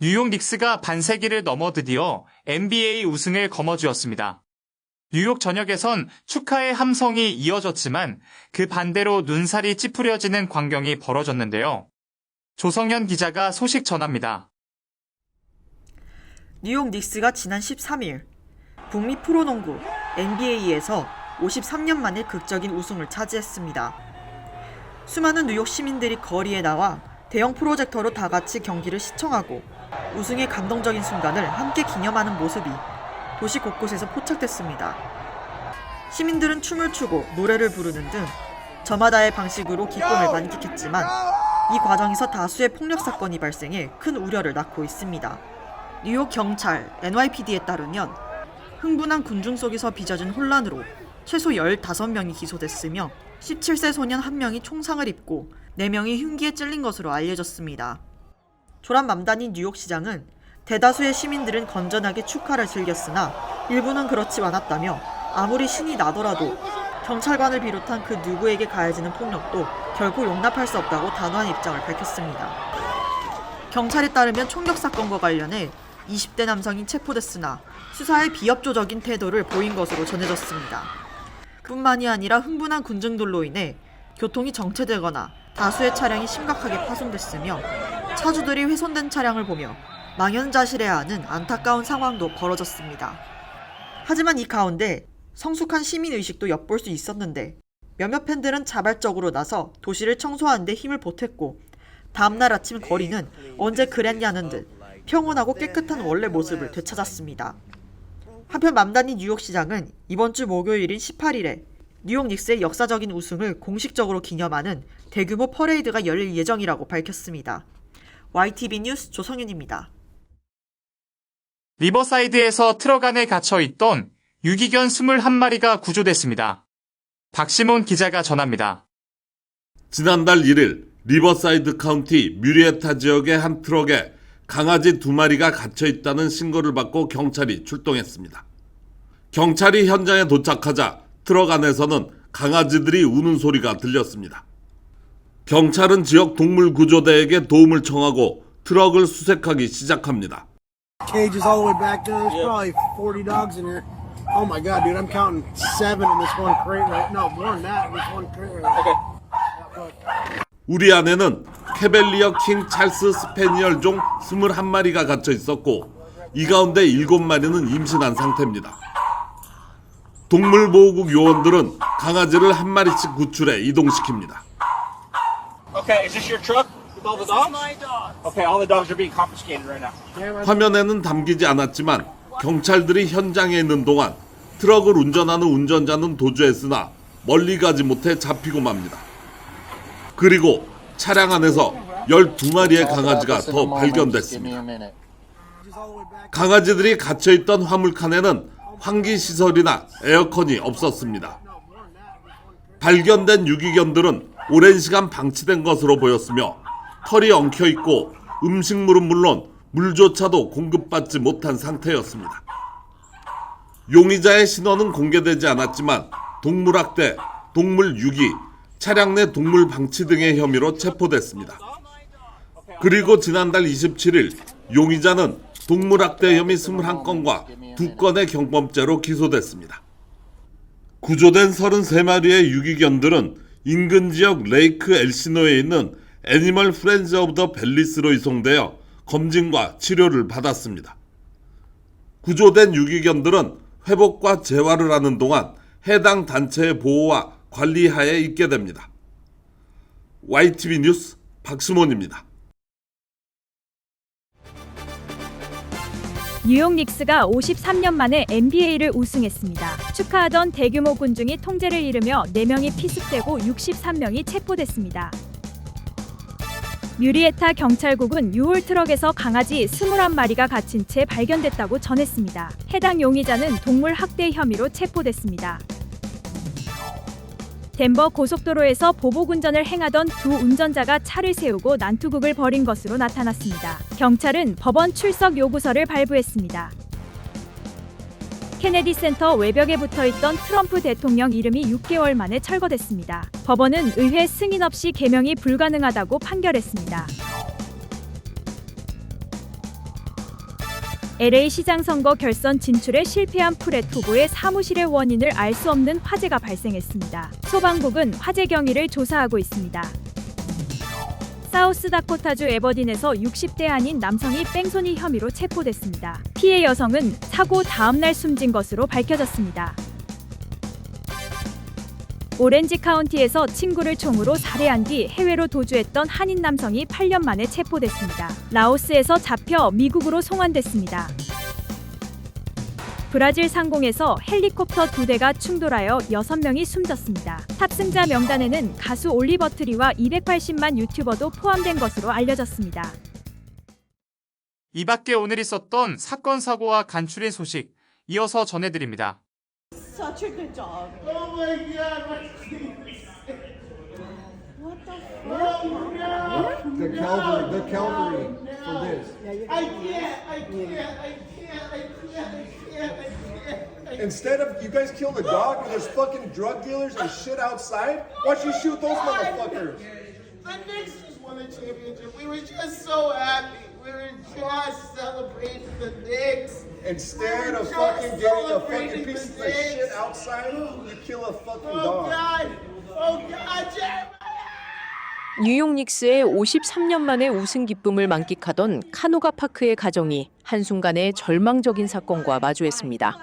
뉴욕 닉스가 반세기를 넘어 드디어 NBA 우승을 거머쥐었습니다. 뉴욕 전역에선 축하의 함성이 이어졌지만 그 반대로 눈살이 찌푸려지는 광경이 벌어졌는데요. 조성현 기자가 소식 전합니다. 뉴욕 닉스가 지난 13일 북미 프로농구 NBA에서 53년 만에 극적인 우승을 차지했습니다. 수많은 뉴욕 시민들이 거리에 나와 대형 프로젝터로 다 같이 경기를 시청하고 우승의 감동적인 순간을 함께 기념하는 모습이 도시 곳곳에서 포착됐습니다. 시민들은 춤을 추고 노래를 부르는 등 저마다의 방식으로 기쁨을 만끽했지만 이 과정에서 다수의 폭력 사건이 발생해 큰 우려를 낳고 있습니다. 뉴욕 경찰 NYPD에 따르면 흥분한 군중 속에서 빚어진 혼란으로 최소 15명이 기소됐으며 17세 소년 1명이 총상을 입고 4명이 흉기에 찔린 것으로 알려졌습니다. 조란 맘다니 뉴욕시장은 대다수의 시민들은 건전하게 축하를 즐겼으나 일부는 그렇지 않았다며 아무리 신이 나더라도 경찰관을 비롯한 그 누구에게 가해지는 폭력도 결코 용납할 수 없다고 단호한 입장을 밝혔습니다. 경찰에 따르면 총격 사건과 관련해 20대 남성이 체포됐으나 수사에 비협조적인 태도를 보인 것으로 전해졌습니다. 뿐만이 아니라 흥분한 군중들로 인해 교통이 정체되거나 다수의 차량이 심각하게 파손됐으며 차주들이 훼손된 차량을 보며 망연자실해하는 안타까운 상황도 벌어졌습니다. 하지만 이 가운데 성숙한 시민의식도 엿볼 수 있었는데 몇몇 팬들은 자발적으로 나서 도시를 청소하는 데 힘을 보탰고 다음날 아침 거리는 언제 그랬냐는 듯 평온하고 깨끗한 원래 모습을 되찾았습니다. 한편 맘다니 뉴욕시장은 이번 주 목요일인 18일에 뉴욕 닉스의 역사적인 우승을 공식적으로 기념하는 대규모 퍼레이드가 열릴 예정이라고 밝혔습니다. YTV 뉴스 조성윤입니다. 리버사이드에서 트럭 안에 갇혀있던 유기견 21마리가 구조됐습니다. 박시몬 기자가 전합니다. 지난달 1일 리버사이드 카운티 뮤리에타 지역의 한 트럭에 강아지 2마리가 갇혀있다는 신고를 받고 경찰이 출동했습니다. 경찰이 현장에 도착하자 트럭 안에서는 강아지들이 우는 소리가 들렸습니다. 경찰은 지역 동물구조대에게 도움을 청하고 트럭을 수색하기 시작합니다. Cages all the way back there. There's probably 40 dogs in here. Oh my god, dude, I'm counting 7 in this one crate right now. No, more than that in this one crate right now. 우리 안에는 캐벨리어 킹 찰스 스패니얼 종 21마리가 갇혀 있었고 이 가운데 7마리는 임신한 상태입니다. 동물보호국 요원들은 강아지를 한 마리씩 구출해 이동시킵니다. Okay, is this your truck with all the dogs? My dog. Okay, all the dogs are being confiscated right now. 화면에는 담기지 않았지만 경찰들이 현장에 있는 동안 트럭을 운전하는 운전자는 도주했으나 멀리 가지 못해 잡히고 맙니다. 그리고 차량 안에서 12마리의 강아지가 더 발견됐습니다. 강아지들이 갇혀있던 화물칸에는 환기시설이나 에어컨이 없었습니다. 발견된 유기견들은 오랜 시간 방치된 것으로 보였으며 털이 엉켜있고 음식물은 물론 물조차도 공급받지 못한 상태였습니다. 용의자의 신원은 공개되지 않았지만 동물학대, 동물유기, 차량 내 동물 방치 등의 혐의로 체포됐습니다. 그리고 지난달 27일 용의자는 동물학대 혐의 21건과 2건의 경범죄로 기소됐습니다. 구조된 33마리의 유기견들은 인근 지역 레이크 엘시노에 있는 애니멀 프렌즈 오브 더 벨리스로 이송되어 검진과 치료를 받았습니다. 구조된 유기견들은 회복과 재활을 하는 동안 해당 단체의 보호와 관리 하에 있게 됩니다. YTV 뉴스 박시몬입니다. 뉴욕 닉스가 53년 만에 NBA를 우승했습니다. 축하하던 대규모 군중이 통제를 잃으며 4명이 피습되고 63명이 체포됐습니다. 뮤리에타 경찰국은 유홀 트럭에서 강아지 21마리가 갇힌 채 발견됐다고 전했습니다. 해당 용의자는 동물 학대 혐의로 체포됐습니다. 덴버 고속도로에서 보복운전을 행하던 두 운전자가 차를 세우고 난투극을 벌인 것으로 나타났습니다. 경찰은 법원 출석 요구서를 발부했습니다. 케네디 센터 외벽에 붙어있던 트럼프 대통령 이름이 6개월 만에 철거됐습니다. 법원은 의회 승인 없이 개명이 불가능하다고 판결했습니다. LA 시장 선거 결선 진출에 실패한 프렛 후보의 사무실의 원인을 알 수 없는 화재가 발생했습니다. 소방국은 화재 경위를 조사하고 있습니다. 사우스다코타주 에버딘에서 60대 아닌 남성이 뺑소니 혐의로 체포됐습니다. 피해 여성은 사고 다음 날 숨진 것으로 밝혀졌습니다. 오렌지 카운티에서 친구를 총으로 살해한 뒤 해외로 도주했던 한인 남성이 8년 만에 체포됐습니다. 라오스에서 잡혀 미국으로 송환됐습니다. 브라질 상공에서 헬리콥터 2대가 충돌하여 6명이 숨졌습니다. 탑승자 명단에는 가수 올리버 트리와 280만 유튜버도 포함된 것으로 알려졌습니다. 이 밖에 오늘 있었던 사건 사고와 간추린 소식 이어서 전해드립니다. Such a good dog. Oh my god, What the fuck? the Calvary for this. I can't. Instead of you guys kill the dog and there's fucking drug dealers and shit outside, why don't you shoot those motherfuckers? The Knicks just won the championship. We were just so happy. We were just celebrating the Knicks. Instead of Just fucking getting a celebrating fucking piece of the the shit Knicks. outside, you kill a fucking Oh dog. God! Oh God, Jeremiah! 뉴욕 닉스의 53년 만에 우승 기쁨을 만끽하던 카노가 파크의 가정이 한순간에 절망적인 사건과 마주했습니다.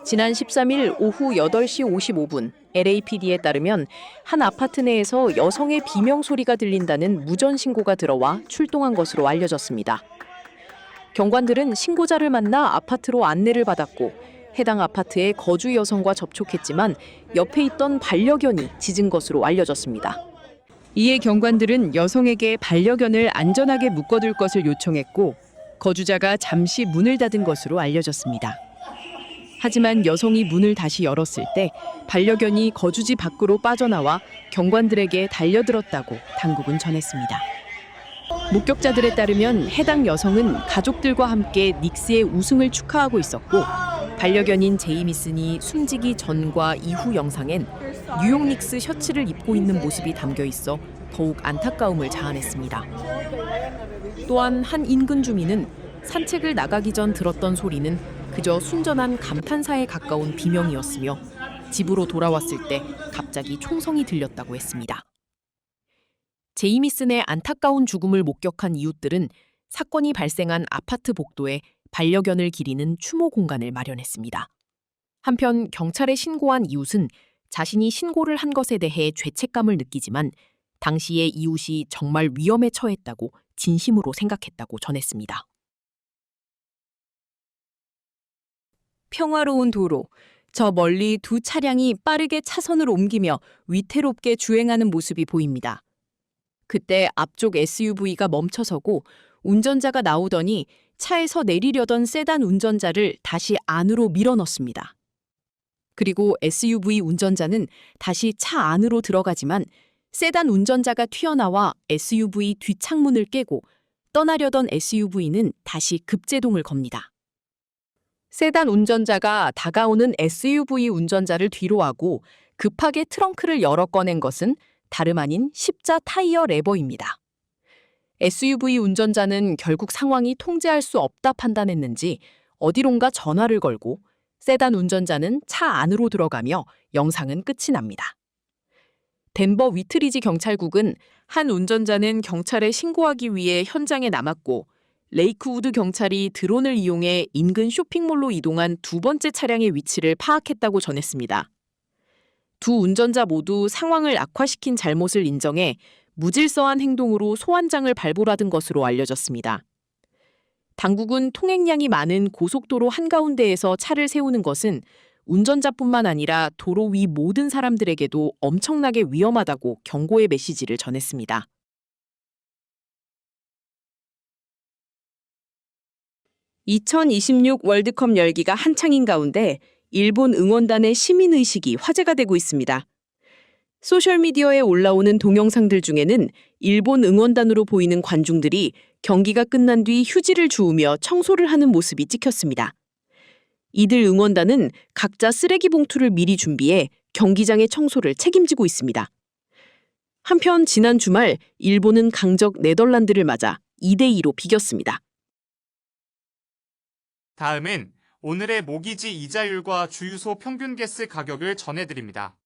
지난 13일 오후 8시 55분 LAPD에 따르면 한 아파트 내에서 여성의 비명 소리가 들린다는 무전 신고가 들어와 출동한 것으로 알려졌습니다. 경관들은 신고자를 만나 아파트로 안내를 받았고 해당 아파트의 거주 여성과 접촉했지만 옆에 있던 반려견이 짖은 것으로 알려졌습니다. 이에 경관들은 여성에게 반려견을 안전하게 묶어둘 것을 요청했고 거주자가 잠시 문을 닫은 것으로 알려졌습니다. 하지만 여성이 문을 다시 열었을 때 반려견이 거주지 밖으로 빠져나와 경관들에게 달려들었다고 당국은 전했습니다. 목격자들에 따르면 해당 여성은 가족들과 함께 닉스의 우승을 축하하고 있었고 반려견인 제이미슨이 숨지기 전과 이후 영상엔 뉴욕 닉스 셔츠를 입고 있는 모습이 담겨 있어 더욱 안타까움을 자아냈습니다. 또한 한 인근 주민은 산책을 나가기 전 들었던 소리는 그저 순전한 감탄사에 가까운 비명이었으며 집으로 돌아왔을 때 갑자기 총성이 들렸다고 했습니다. 제이미슨의 안타까운 죽음을 목격한 이웃들은 사건이 발생한 아파트 복도에 반려견을 기리는 추모 공간을 마련했습니다. 한편 경찰에 신고한 이웃은 자신이 신고를 한 것에 대해 죄책감을 느끼지만 당시에 이웃이 정말 위험에 처했다고 진심으로 생각했다고 전했습니다. 평화로운 도로, 저 멀리 두 차량이 빠르게 차선을 옮기며 위태롭게 주행하는 모습이 보입니다. 그때 앞쪽 SUV가 멈춰서고 운전자가 나오더니 차에서 내리려던 세단 운전자를 다시 안으로 밀어넣습니다. 그리고 SUV 운전자는 다시 차 안으로 들어가지만 세단 운전자가 튀어나와 SUV 뒷창문을 깨고 떠나려던 SUV는 다시 급제동을 겁니다. 세단 운전자가 다가오는 SUV 운전자를 뒤로하고 급하게 트렁크를 열어 꺼낸 것은 다름 아닌 십자 타이어 레버입니다. SUV 운전자는 결국 상황이 통제할 수 없다 판단했는지 어디론가 전화를 걸고 세단 운전자는 차 안으로 들어가며 영상은 끝이 납니다. 덴버 위트리지 경찰국은 한 운전자는 경찰에 신고하기 위해 현장에 남았고 레이크우드 경찰이 드론을 이용해 인근 쇼핑몰로 이동한 두 번째 차량의 위치를 파악했다고 전했습니다. 두 운전자 모두 상황을 악화시킨 잘못을 인정해 무질서한 행동으로 소환장을 발부받은 것으로 알려졌습니다. 당국은 통행량이 많은 고속도로 한가운데에서 차를 세우는 것은 운전자뿐만 아니라 도로 위 모든 사람들에게도 엄청나게 위험하다고 경고의 메시지를 전했습니다. (2026) 월드컵 열기가 한창인 가운데 일본 응원단의 시민의식이 화제가 되고 있습니다. 소셜미디어에 올라오는 동영상들 중에는 일본 응원단으로 보이는 관중들이 경기가 끝난 뒤 휴지를 주우며 청소를 하는 모습이 찍혔습니다. 이들 응원단은 각자 쓰레기 봉투를 미리 준비해 경기장의 청소를 책임지고 있습니다. 한편 지난 주말 일본은 강적 네덜란드를 맞아 2대2로 비겼습니다. 다음은 오늘의 모기지 이자율과 주유소 평균 가스 가격을 전해드립니다.